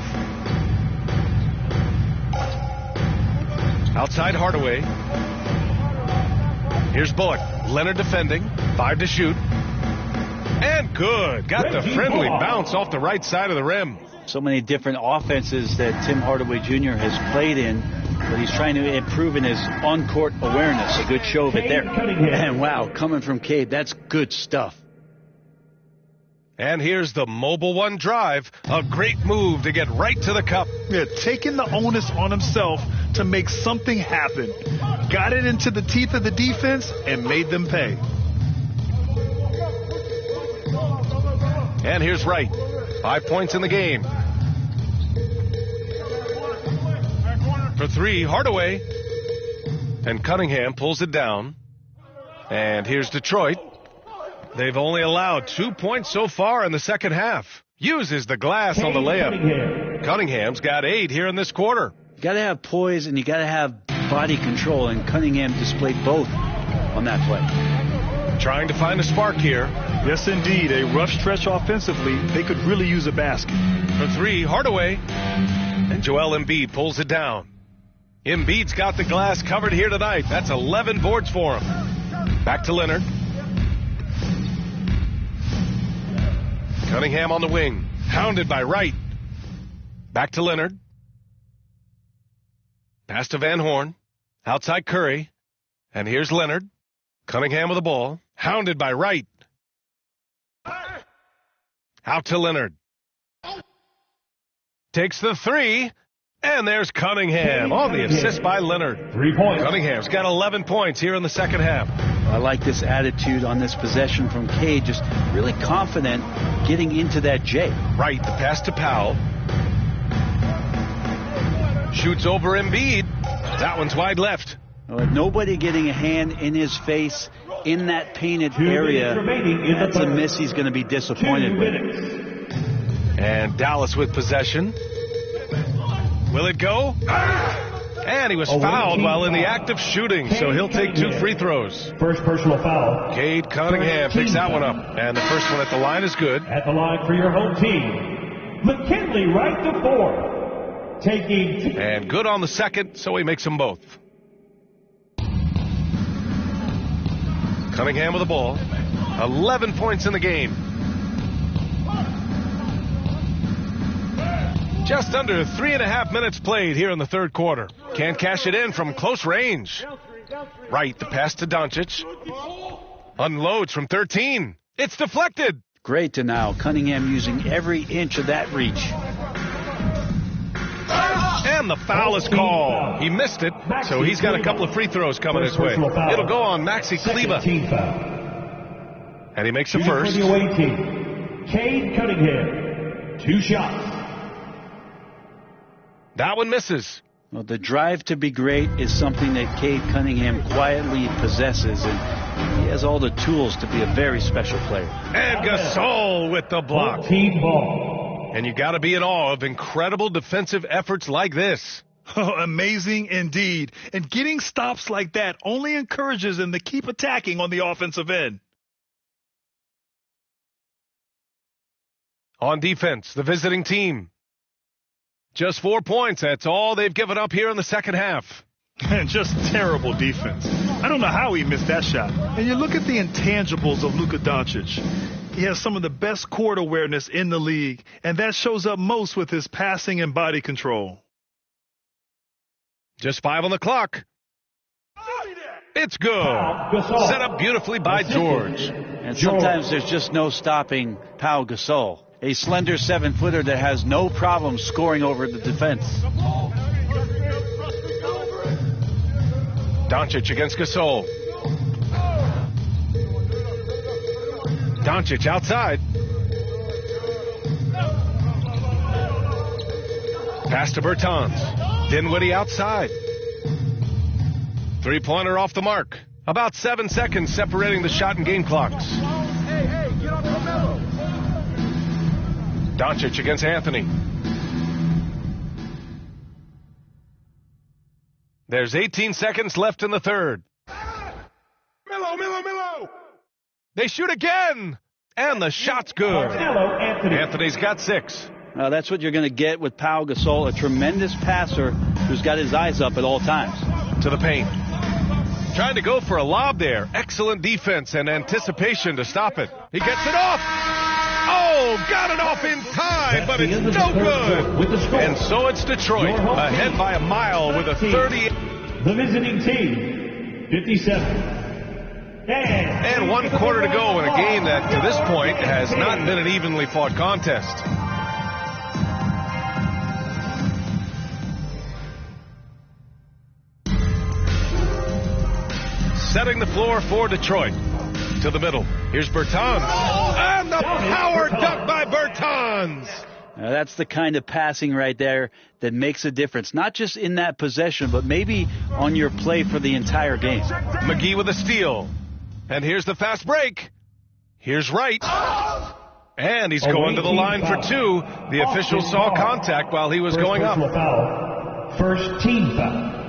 Outside Hardaway. Here's Bullock. Leonard defending. 5 to shoot. And good. Got the friendly bounce off the right side of the rim. So many different offenses that Tim Hardaway Jr. has played in, but he's trying to improve in his on-court awareness. A good show of it there. And wow, coming from Cade, that's good stuff. And here's the Mobile One drive, a great move to get right to the cup. Yeah, taking the onus on himself to make something happen. Got it into the teeth of the defense and made them pay. And here's Wright. 5 points in the game. For three, Hardaway. And Cunningham pulls it down. And here's Detroit. They've only allowed 2 points so far in the second half. Uses the glass on the layup. Cunningham's got 8 here in this quarter. You got to have poise and you got to have body control, and Cunningham displayed both on that play. Trying to find a spark here. Yes, indeed. A rough stretch offensively. They could really use a basket. For three, Hardaway. And Joel Embiid pulls it down. Embiid's got the glass covered here tonight. That's 11 boards for him. Back to Leonard. Cunningham on the wing. Hounded by Wright. Back to Leonard. Pass to Van Horn. Outside Curry. And here's Leonard. Cunningham with the ball. Hounded by Wright. Out to Leonard. Takes the three. And there's Cunningham on the assist by Leonard. 3 points. Cunningham's got 11 points here in the second half. I like this attitude on this possession from Cade. Just really confident getting into that J. Right, the pass to Powell. Shoots over Embiid. That one's wide left. Nobody getting a hand in his face in that painted area. That's a miss he's going to be disappointed with. And Dallas with possession. Will it go? And he was fouled while in the act of shooting, so he'll take 2 free throws. First personal foul. Cade Cunningham picks that one up, and the first one at the line is good. At the line for your home team, McKinley Wright the 4. Taking. And good on the second, so he makes them both. Cunningham with the ball. 11 points in the game. Just under 3.5 minutes played here in the third quarter. Can't cash it in from close range. Right, the pass to Doncic. Unloads from 13. It's deflected. Great to now. Cunningham using every inch of that reach. And the foul is called. He missed it, so he's got a couple of free throws coming his way. It'll go on Maxi Kleba. And he makes the first. For the away team, Cade Cunningham. 2 shots. That one misses. Well, the drive to be great is something that Cade Cunningham quietly possesses, and he has all the tools to be a very special player. And Gasol with the block. Team ball. And you got to be in awe of incredible defensive efforts like this. Oh, amazing indeed. And getting stops like that only encourages him to keep attacking on the offensive end. On defense, the visiting team. Just 4 points. That's all they've given up here in the second half. And just terrible defense. I don't know how he missed that shot. And you look at the intangibles of Luka Doncic. He has some of the best court awareness in the league, and that shows up most with his passing and body control. Just 5 on the clock. It's good. Set up beautifully by George. And sometimes there's just no stopping Pau Gasol, a slender 7-footer that has no problem scoring over the defense. Doncic against Gasol. Doncic outside. Pass to Bertans. Dinwiddie outside. Three-pointer off the mark. About 7 seconds separating the shot and game clocks. Hey, get off the mellow. Doncic against Anthony. There's 18 seconds left in the third. Mellow. They shoot again. And the shot's good. Anthony's got 6. That's what you're going to get with Pau Gasol, a tremendous passer who's got his eyes up at all times. To the paint. Trying to go for a lob there. Excellent defense and anticipation to stop it. He gets it off. Oh, got it off in time, but it's no good. And so it's Detroit, ahead by a mile with a 30. The visiting team, 57. And 1 quarter to go in a game that, to this point, has not been an evenly fought contest. Setting the floor for Detroit. To the middle. Here's Bertans. And the power dunk by Bertans. Now that's the kind of passing right there that makes a difference, not just in that possession, but maybe on your play for the entire game. McGee with a steal. And here's the fast break. Here's Wright. And he's going to the line for 2. The official saw contact while he was going up. First team foul.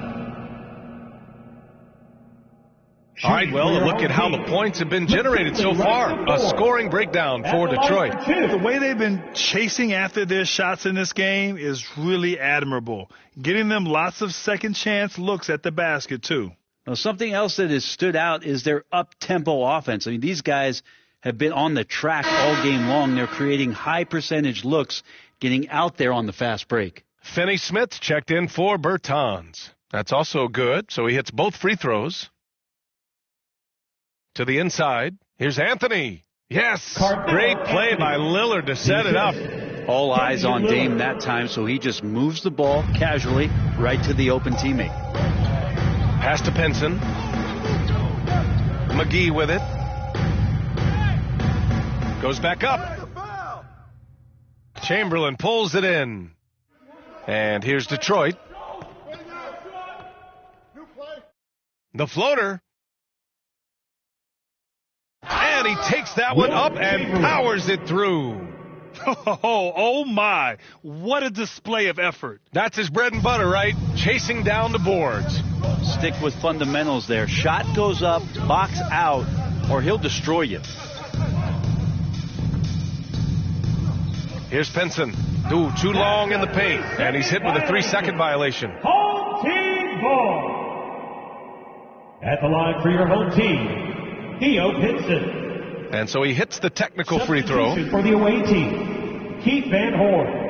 All right, well, look at how the points have been generated so far. A scoring breakdown for Detroit. The way they've been chasing after their shots in this game is really admirable. Getting them lots of second chance looks at the basket, too. Now, something else that has stood out is their up-tempo offense. I mean, these guys have been on the track all game long. They're creating high-percentage looks, getting out there on the fast break. Finney Smith checked in for Bertans. That's also good, so he hits both free throws. To the inside. Here's Anthony. Yes! Great play by Lillard to set it up. All eyes on Dame that time, so he just moves the ball casually right to the open teammate. Pass to Pinson. McGee with it. Goes back up. Chamberlain pulls it in. And here's Detroit. The floater. And he takes that one up and powers it through. Oh, my. What a display of effort. That's his bread and butter, right? Chasing down the boards. Stick with fundamentals there. Shot goes up, box out, or he'll destroy you. Here's Pinson. Too long in the paint. And he's hit with a 3-second violation. Home team ball. At the line for your home team, Theo Pinson. And so he hits the technical free throw. For the away team, Keith Van Horn.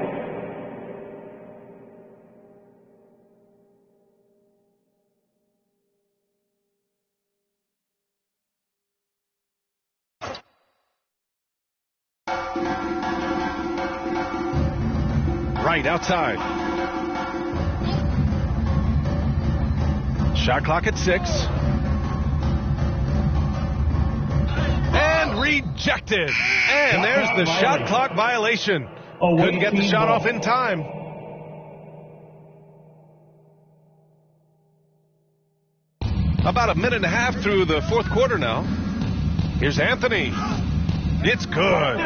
Right outside. Shot clock at 6. And rejected. And there's the shot clock violation. Couldn't get the shot off in time. About a minute and a half through the fourth quarter now. Here's Anthony. It's good.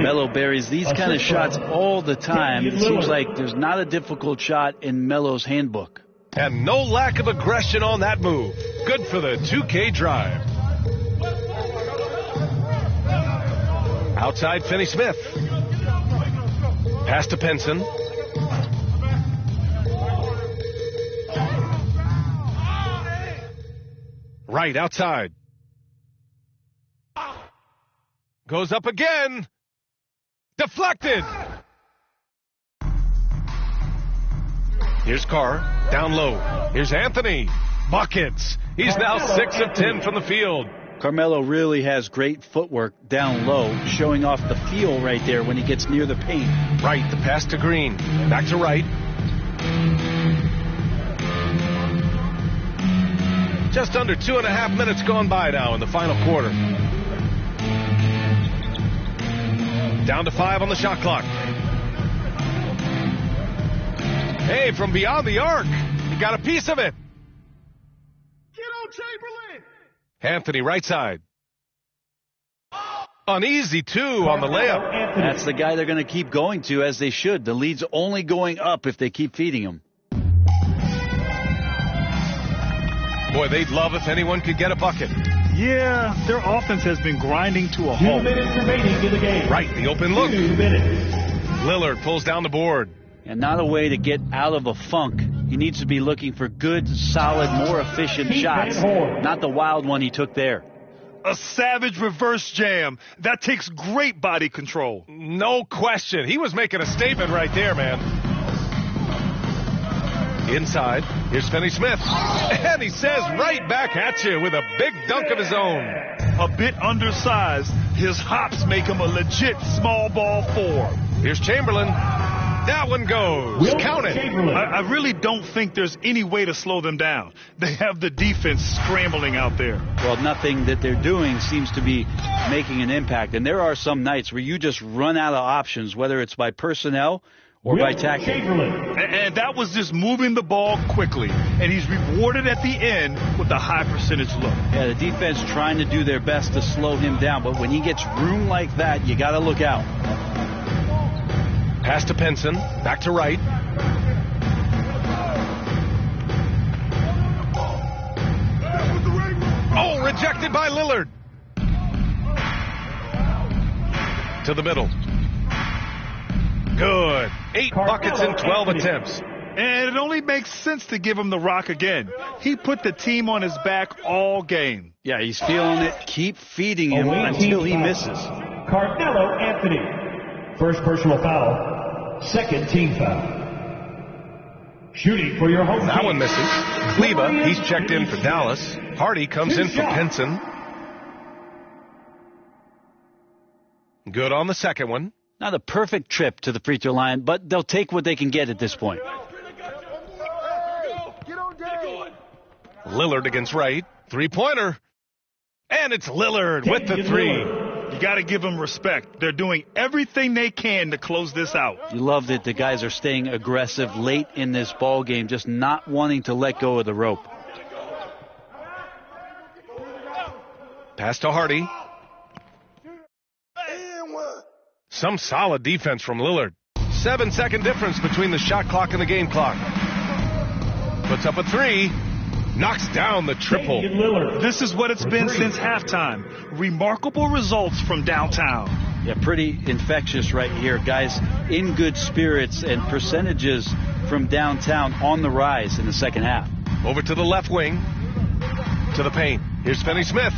Melo buries these kind of shots all the time. It seems like there's not a difficult shot in Melo's handbook. And no lack of aggression on that move. Good for the 2K drive. Outside, Finney Smith. Pass to Pinson. Right outside. Goes up again. Deflected. Here's Carr. Down low. Here's Anthony. Buckets. He's now 6 of 10 from the field. Carmelo really has great footwork down low, showing off the feel right there when he gets near the paint. Right, the pass to Green. Back to Wright. Just under 2.5 minutes gone by now in the final quarter. Down to 5 on the shot clock. Hey, from beyond the arc, he got a piece of it. Get on Chamberlain. Anthony, right side. Uneasy, too, on the layup. That's the guy they're going to keep going to, as they should. The lead's only going up if they keep feeding him. Boy, they'd love if anyone could get a bucket. Yeah, their offense has been grinding to a 2 halt. minutes remaining in the game. Right, the open look. 2 minutes. Lillard pulls down the board. And not a way to get out of a funk. He needs to be looking for good, solid, more efficient shots, not the wild one he took there. A savage reverse jam. That takes great body control. No question. He was making a statement right there, man. Inside, here's Finney Smith. And he says right back at you with a big dunk of his own. A bit undersized, his hops make him a legit small ball 4. Here's Chamberlain. That one goes. Count it. I really don't think there's any way to slow them down. They have the defense scrambling out there. Well, nothing that they're doing seems to be making an impact. And there are some nights where you just run out of options, whether it's by personnel or by tactic. And that was just moving the ball quickly. And he's rewarded at the end with a high percentage look. Yeah, the defense trying to do their best to slow him down. But when he gets room like that, you got to look out. Pass to Pinson. Back to Wright. Oh, rejected by Lillard. To the middle. Good. 8 buckets in 12 attempts. And it only makes sense to give him the rock again. He put the team on his back all game. Yeah, he's feeling it. Keep feeding him until he misses. Carmelo Anthony. First personal foul. Second team foul. Shooting for your home team. That one misses. Kleba, he's checked in for Dallas. Hardy comes in for Pinson. Good on the second one. Not a perfect trip to the free throw line, but they'll take what they can get at this point. Lillard against Wright. 3-pointer. And it's Lillard with the 3. You got to give them respect. They're doing everything they can to close this out. You love that the guys are staying aggressive late in this ball game, just not wanting to let go of the rope. Pass to Hardy. Some solid defense from Lillard. 7-second difference between the shot clock and the game clock. Puts up a 3. Knocks down the triple. This is what it's been since halftime. Remarkable results from downtown. Yeah, pretty infectious right here. Guys in good spirits and percentages from downtown on the rise in the second half. Over to the left wing. To the paint. Here's Finney Smith.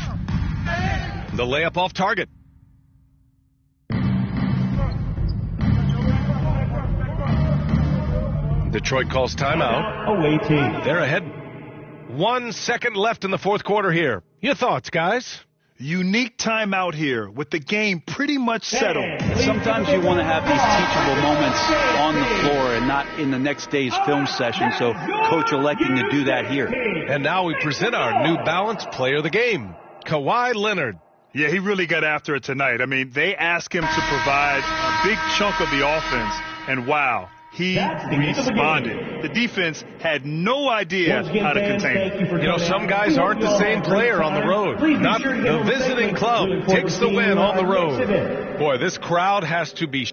The layup off target. Detroit calls timeout. Away team. They're ahead. 1 second left in the fourth quarter here. Your thoughts, guys? Unique timeout here with the game pretty much settled. Sometimes you want to have these teachable moments on the floor and not in the next day's film session, so coach electing to do that here. And now we present our New Balance player of the game, Kawhi Leonard. Yeah, he really got after it tonight. I mean, they asked him to provide a big chunk of the offense, and wow. He responded. The defense had no idea how to contain him. You know, some guys aren't the same player on the road. Not the visiting club takes the win on the road. Boy, this crowd has to be